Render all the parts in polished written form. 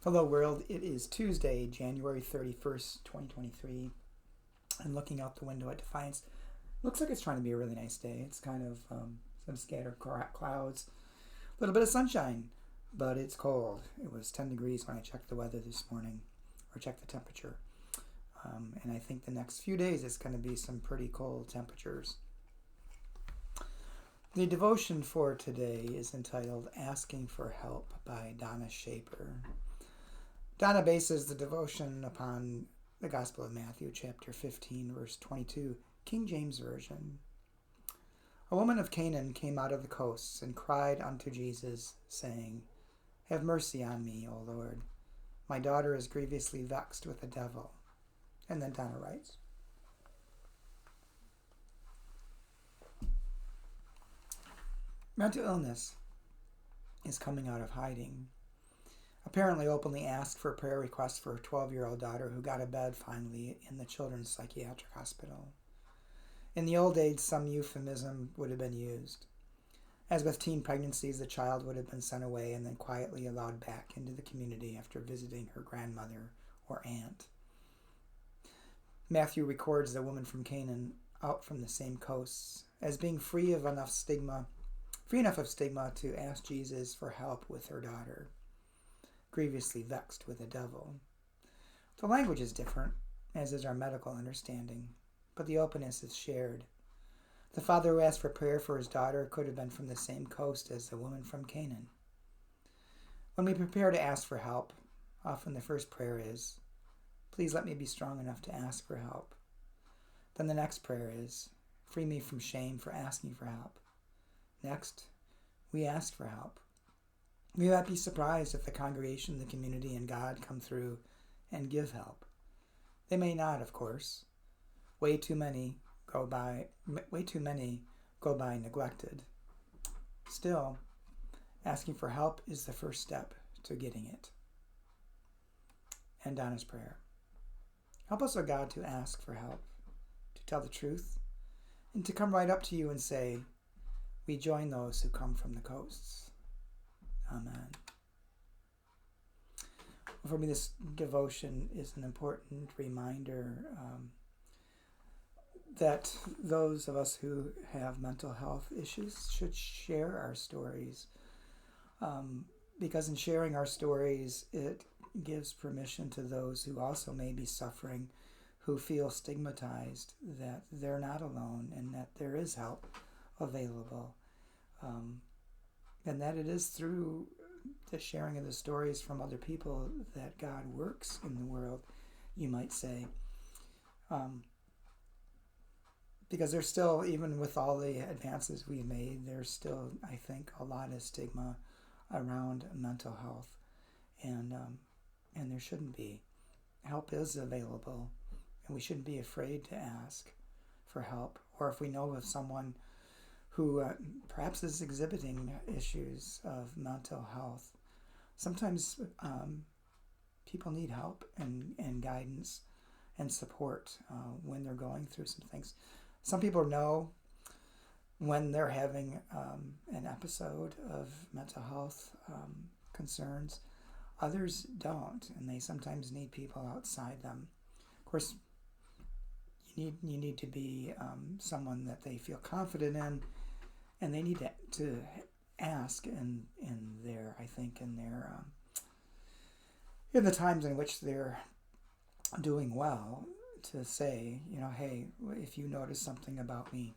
Hello world, it is Tuesday, January 31st, 2023, and looking out the window at Defiance, looks like it's trying to be a really nice day. It's kind of some scattered clouds, a little bit of sunshine, but it's cold. It was 10 degrees when I checked the weather this morning, or checked the temperature, and I think the next few days it's going to be some pretty cold temperatures. The devotion for today is entitled Asking for Help by Donna Shaper. Donna bases the devotion upon the Gospel of Matthew, chapter 15, verse 22, King James Version. A woman of Canaan came out of the coasts and cried unto Jesus, saying, Have mercy on me, O Lord. My daughter is grievously vexed with the devil. And then Donna writes, Mental illness is coming out of hiding. Apparently openly asked for a prayer request for a 12-year-old daughter who got a bed finally in the children's psychiatric hospital. In the old days, some euphemism would have been used. As with teen pregnancies, the child would have been sent away and then quietly allowed back into the community after visiting her grandmother or aunt. Matthew records the woman from Canaan, out from the same coasts, as being free enough of stigma to ask Jesus for help with her daughter, grievously vexed with the devil. The language is different, as is our medical understanding, but the openness is shared. The father who asked for prayer for his daughter could have been from the same coast as the woman from Canaan. When we prepare to ask for help, often the first prayer is, Please let me be strong enough to ask for help. Then the next prayer is, Free me from shame for asking for help. Next, we ask for help. We might be surprised if the congregation, the community, and God come through and give help. They may not, of course. Way too many go by neglected. Still, asking for help is the first step to getting it. And Donna's prayer. Help us, O God, to ask for help, to tell the truth, and to come right up to you and say, We join those who come from the coasts. Amen. For me, this devotion is an important reminder that those of us who have mental health issues should share our stories. Because in sharing our stories, it gives permission to those who also may be suffering, who feel stigmatized, that they're not alone and that there is help available. And that it is through the sharing of the stories from other people that God works in the world, you might say. Because there's still, even with all the advances we've made, there's still, I think, a lot of stigma around mental health. And there shouldn't be. Help is available, and we shouldn't be afraid to ask for help. Or if we know of someone who perhaps is exhibiting issues of mental health. Sometimes people need help and guidance and support when they're going through some things. Some people know when they're having an episode of mental health concerns. Others don't, and they sometimes need people outside them. Of course, you need to be someone that they feel confident in, and they need to ask in the times in which they're doing well, to say, hey, if you notice something about me,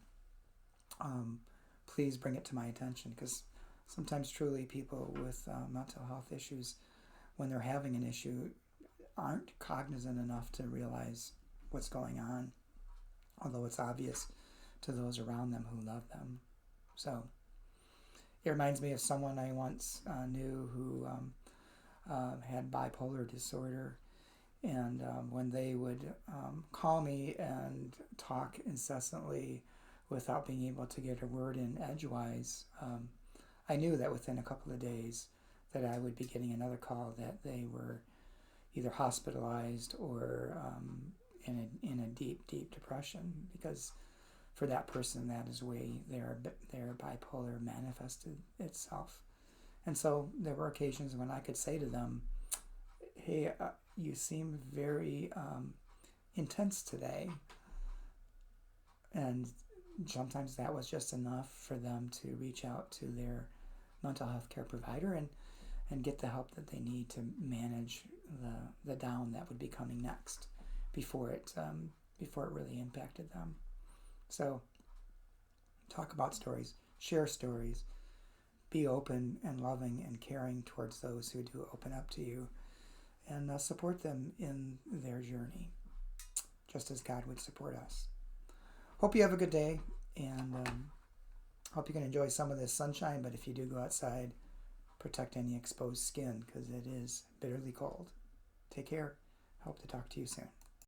please bring it to my attention. Because sometimes truly people with mental health issues, when they're having an issue, aren't cognizant enough to realize what's going on, although it's obvious to those around them who love them. So it reminds me of someone I once knew who had bipolar disorder, and when they would call me and talk incessantly without being able to get a word in edgewise, I knew that within a couple of days that I would be getting another call that they were either hospitalized or in a deep depression, because for that person, that is the way their bipolar manifested itself. And so there were occasions when I could say to them, hey, you seem very intense today. And sometimes that was just enough for them to reach out to their mental health care provider and get the help that they need to manage the down that would be coming next before it really impacted them. So talk about stories, share stories, be open and loving and caring towards those who do open up to you, and support them in their journey, just as God would support us. Hope you have a good day, and hope you can enjoy some of this sunshine, but if you do go outside, protect any exposed skin because it is bitterly cold. Take care. Hope to talk to you soon.